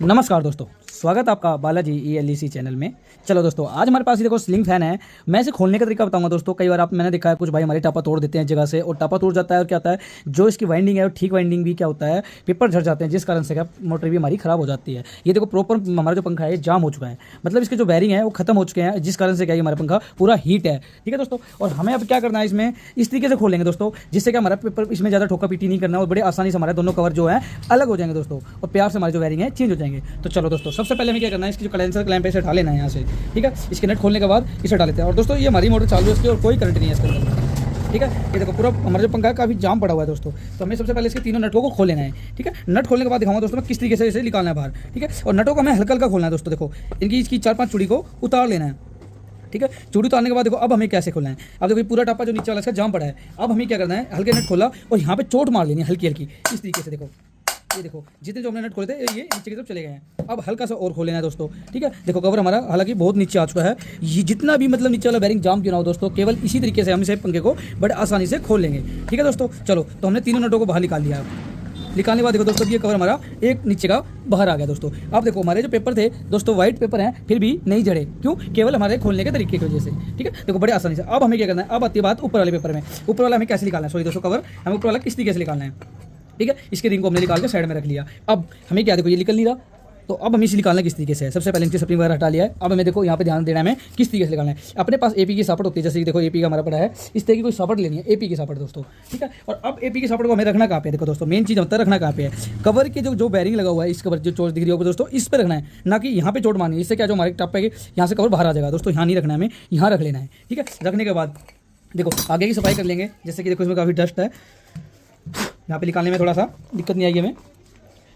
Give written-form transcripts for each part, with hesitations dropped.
नमस्कार दोस्तों, स्वागत है आपका बालाजी ELEC चैनल में। चलो दोस्तों, आज हमारे पास ये देखो स्लिंग फैन है। मैं इसे खोलने का तरीका बताऊंगा दोस्तों। कई बार मैंने देखा है कुछ भाई हमारे टापा तोड़ देते हैं जगह से, और टापा टूट जाता है और क्या होता है, जो इसकी वाइंडिंग है वो ठीक वाइंडिंग भी क्या होता है, पेपर झड़ जाते हैं, जिस कारण से क्या मोटर भी हमारी खराब हो जाती है। ये देखो प्रॉपर हमारा जो पंखा है जाम हो चुका है, मतलब इसके जो बैरिंग है वो खत्म हो चुके हैं, जिस कारण से क्या हमारा पंखा पूरा हीट है। ठीक है दोस्तों, और हमें अब क्या करना है, इसमें इस तरीके से खोलेंगे दोस्तों जिससे क्या हमारा पेपर इसमें ज़्यादा ठोका पीटी नहीं करना, और बड़े आसानी से हमारे दोनों कवर जो है अलग हो जाएंगे दोस्तों, और प्यार से हमारे जो वायरिंग है चेंज हो जाएंगे। तो चलो दोस्तों, सबसे पहले हमें क्या करना है, इसकी जो कंडेंसर क्लैंप है इसे हटा लेना है यहाँ से। ठीक है, इसके नट खोलने के बाद इसे हटा लेते हैं। और दोस्तों ये हमारी मोटर चालू है इसकी, और कोई करंट नहीं है इसके अंदर। ठीक है, ये देखो पूरा हमारा जो पंखा है काफ़ी जाम पड़ा हुआ है दोस्तों। तो हमें सबसे पहले इसके तीनों नटों को खोल लेना है। ठीक है, नट खोलने के बाद दिखाऊंगा दोस्तों मैं किस तरीके से इसे निकालना है बाहर। ठीक है, और नटों को हमें हल्का हल्का खोलना है दोस्तों। देखो इनकी इसकी 4-5 चूड़ी को उतार लेना है। ठीक है, चूड़ी उतारने के बाद देखो अब हमें कैसे खोलना है। अब देखो पूरा टापा जो नीचे वाला इसका जाम पड़ा है। अब हमें क्या करना है, हल्के नट खोला और यहाँ पे चोट मार लेनी है हल्की हल्की, इस तरीके से। देखो ये देखो जितने जो हमने नट खोले थे ये नीचे की तरफ चले गए हैं। अब हल्का सा और खोल लेना है दोस्तों। ठीक है, देखो कवर हमारा हालांकि बहुत नीचे आ चुका है। ये जितना भी मतलब नीचे वाला बैरिंग जाम क्यों ना हो दोस्तों, केवल इसी तरीके से हम इसे पंखे को बड़े आसानी से खोल लेंगे। ठीक है दोस्तों, चलो तो हमने तीनों नटों को बाहर निकाल लिया। निकालने के बाद देखो दोस्तों ये कवर हमारा एक नीचे का बाहर आ गया दोस्तों। अब देखो हमारे जो पेपर थे दोस्तों वाइट पेपर हैं, फिर भी नहीं जड़े, क्यों? केवल हमारे खोलने के तरीके की वजह से। ठीक है, देखो बड़े आसानी से। अब हमें क्या करना है, अब आती है बात ऊपर वाले पेपर में। ऊपर वाला हमें कैसे निकालना है, सॉरी दोस्तों, कवर हमें ऊपर वाला किस तरीके से निकालना है। ठीक है, इसके रिंग को हमने निकाल के साइड में रख लिया। अब हमें क्या, देखो ये निकल नहीं रहा, तो अब हमें इसे निकालना किस तरीके से है। सबसे पहले इनकी स्प्रिंग वगैरह हटा लिया है। अब हमें देखो यहाँ पे ध्यान देना है हमें किस तरीके से निकालना है। अपने पास AP की सापट होती है, जैसे कि देखो AP का हमारा पड़ा है, इस तरह की कोई सापट लेनी है, AP की सापट दोस्तों। ठीक है, और अब AP की सापट को हमें रखना कहाँ पे है, देखो दोस्तों मेन चीज़ होता है रखना कहाँ पे है, कवर के जो बैरिंग लगा हुआ है, इस कवर जो चोट दिख रही होगी दोस्तों, इस पर रखना है, ना कि यहाँ पे चोट मारनी है। इससे क्या जो हमारे टप है यहाँ से कवर बाहर आ जाएगा दोस्तों, यहाँ नहीं रखना है, हमें यहाँ रख लेना है। ठीक है, रखने के बाद देखो आगे की सफाई कर लेंगे। जैसे कि देखो इसमें काफ़ी डस्ट है, यहाँ पे निकालने में थोड़ा सा दिक्कत नहीं आएगी हमें,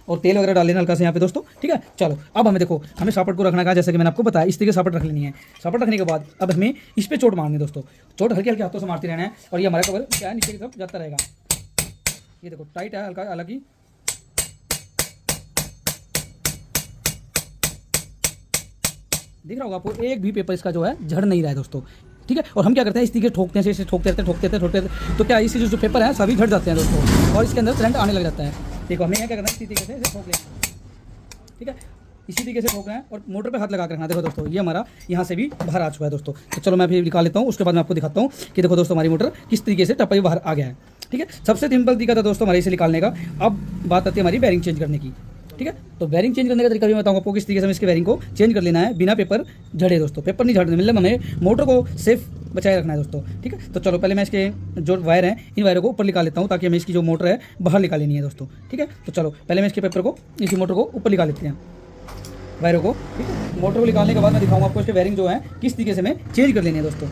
और तेल वगैरह डाल लेना हल्का से यहाँ पे दोस्तों। ठीक है, चलो अब हमें देखो हमें सापट को रखना का, जैसे कि मैंने आपको बताया इस तरीके से सापट रख लेनी है। सापट रखने के बाद अब हमें इस पे चोट मारनी है दोस्तों, चोट हल्के हल्के हाथों से मारते रहना है, और ये हमारा कवर क्या है नीचे की तरफ जाता रहेगा। ये देखो टाइट है हल्का, हालांकि दिख रहा होगा आपको, एक भी पेपर इसका जो है झड़ नहीं रहा है दोस्तों। ठीक है, और हम क्या करते हैं इस तरीके ठोकते हैं, इसे ठोकते रहते, तो क्या इससे जो पेपर है सभी झड़ जाते हैं दोस्तों, और इसके अंदर करंट आने लग जाता है। देखो हमें क्या करना है, इसी तरीके से इसे ठोक लेंगे। ठीक है, इसी तरीके से ठोकना है और मोटर पे हाथ लगा कर रखना। देखो दोस्तों ये हमारा यहाँ से भी बाहर आ चुका है दोस्तों। तो चलो मैं फिर निकाल लेता हूँ, उसके बाद मैं आपको दिखाता हूँ कि देखो दोस्तों हमारी मोटर किस तरीके से टप्पा बाहर आ गया है। ठीक है, सबसे सिंपल तरीका था दोस्तों हमारे इसे निकालने का। अब बात आती है हमारी बैरिंग चेंज करने की। ठीक है, तो बैरिंग चेंज करने का तरीका भी बताऊंगा आपको किस तरीके से हमें इसके बैरिंग को चेंज कर लेना है बिना पेपर झड़े दोस्तों। पेपर नहीं झड़ने, मतलब हमें मोटर को सेफ बचाए रखना है दोस्तों। ठीक है, तो चलो पहले मैं इसके जो वायर हैं इन वायरों को ऊपर निकाल लेता हूँ, ताकि हमें इसकी जो मोटर है बाहर निकाल लेनी है दोस्तों। ठीक है, तो चलो पहले मैं इसके पेपर को, इसकी मोटर को ऊपर निकाल लेते हैं वायरों को। ठीक है, मोटर को निकालने के बाद मैं दिखाऊंगा आपको इसके वायरिंग जो है किस तरीके से हमें चेंज कर लेनी है दोस्तों।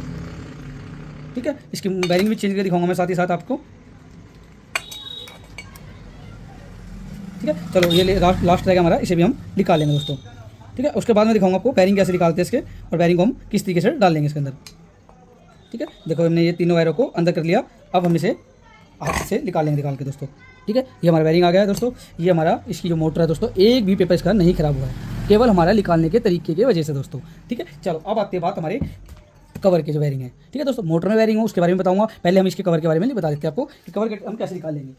ठीक है, इसकी वायरिंग भी चेंज करके दिखाऊंगा मैं साथ ही साथ आपको। ठीक है, चलो ये लास्ट रहेगा हमारा, इसे भी हम निकाल लेंगे दोस्तों। ठीक है, उसके बाद मैं दिखाऊंगा आपको बैरिंग कैसे निकालते हैं इसके, और बैरिंग को हम किस तरीके से डाल लेंगे इसके अंदर। ठीक है, देखो हमने ये तीनों वायरों को अंदर कर लिया। अब हम इसे हाथ से निकाल लेंगे, निकाल के दोस्तों। ठीक है, ये हमारा बैरिंग आ गया है दोस्तों। ये हमारा इसकी जो मोटर है दोस्तों, एक भी पेपर इसका नहीं खराब हुआ है, केवल हमारा निकालने के तरीके की वजह से दोस्तों। ठीक है, चलो अब आती है बात हमारे कवर की जो वायरिंग है। ठीक है दोस्तों, मोटर में वायरिंग हो उसके बारे में बताऊंगा। पहले हम इसके कवर के बारे में बता देते हैं आपको कि कवर हम कैसे निकाल लेंगे।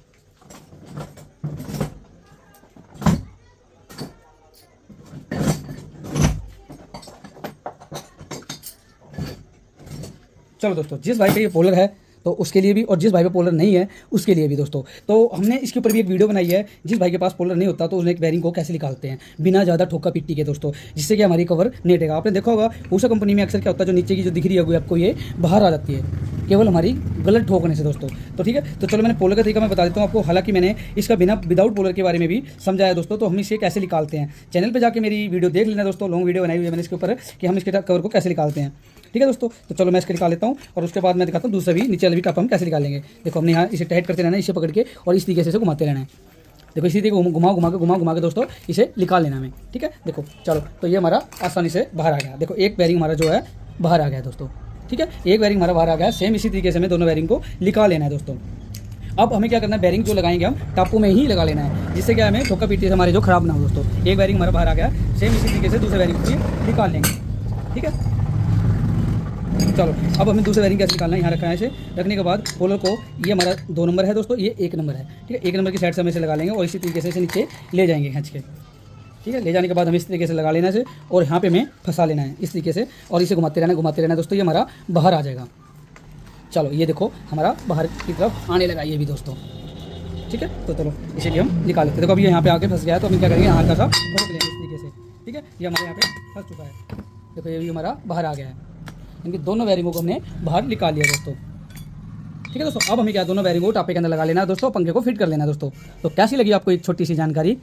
चलो दोस्तों, जिस भाई का ये पोलर है तो उसके लिए भी, और जिस भाई पे पोलर नहीं है उसके लिए भी दोस्तों, तो हमने इसके ऊपर भी एक वीडियो बनाई है। जिस भाई के पास पोलर नहीं होता तो उसने एक बैरिंग को कैसे निकालते हैं बिना ज़्यादा ठोका पिट्टी के दोस्तों, जिससे कि हमारी कवर नहीं टेगा। आपने देखा होगा उषा कंपनी में अक्सर क्या होता है, जो नीचे की जो दिख रही होगी आपको ये बाहर आ जाती है, केवल हमारी गलत ठोकने से दोस्तों। तो ठीक है, तो चलो मैंने पोलर का तरीका मैं बता देता हूँ आपको। हालांकि मैंने इसका विदाउट पोलर के बारे में भी समझाया दोस्तों, तो हम इसे कैसे निकालते हैं। चैनल पे जाके मेरी वीडियो देख लेना दोस्तों, लॉन्ग वीडियो बनाई हुई है मैंने इसके ऊपर कि हम इसके कवर को कैसे निकालते हैं। ठीक है दोस्तों, तो चलो मैं इसके निकाल लेता हूँ, और उसके बाद मैं दिखाता हूँ दूसरा भी नीचे वाला भी टप हम कैसे निकालेंगे। देखो हमने यहाँ इसे टाइट करते रहना है, इसे पकड़ के और इस तरीके से घुमाते रहना है। देखो इसी तरीके घुमा के दोस्तों इसे निकाल लेना हमें। ठीक है, देखो चलो, तो ये हमारा आसानी से बाहर आ गया। देखो एक बैरिंग हमारा जो है बाहर आ गया दोस्तों। ठीक है, एक बैरिंग हमारा बाहर आ गया। सेम इसी तरीके से हमें दोनों बैरिंग को निकाल लेना है दोस्तों। अब हमें क्या करना है, बैरिंग जो लगाएंगे हम टापू में ही लगा लेना है, जिससे क्या हमें ठोका पीटी से हमारे जो खराब ना हो दोस्तों। एक बैरिंग हमारा बाहर आ गया, सेम इसी तरीके से दूसरे बैरिंग को भी निकाल लेंगे। ठीक है, चलो अब हमें दूसरे बैरिंग कैसे निकालना है, यहाँ रखना है। इसे रखने के बाद पोलर को, ये हमारा 2 नंबर है दोस्तों, ये 1 नंबर है। ठीक है, 1 नंबर की साइड से हम इसे लगा लेंगे और इसी तरीके से इसे नीचे ले जाएंगे खींच के। ठीक है। ले जाने के बाद हमें इस तरीके से लगा लेना है और यहाँ पे हमें फंसा लेना है इस तरीके से और इसे घुमाते रहना दोस्तों, ये हमारा बाहर आ जाएगा। चलो ये देखो हमारा बाहर की तरफ आने लगा ये भी दोस्तों, ठीक है। तो चलो इसीलिए हम निकाल लेते हैं। देखो अभी यहाँ पे आके फंस गया है, तो हम क्या करेंगे, हल्का सा रोक लेंगे इस तरीके से, ठीक है। ये हमारे यहाँ पे फंस चुका है, देखो ये भी हमारा बाहर आ गया है। इनकी दोनों बैरिंगों को हमने बाहर निकाल लिया दोस्तों, ठीक है दोस्तों। अब हमें क्या दोनों बैरिंगों को टापे के अंदर लगा लेना है दोस्तों, पंखे को फिट कर लेना है दोस्तों। तो कैसी लगी आपको एक छोटी सी जानकारी,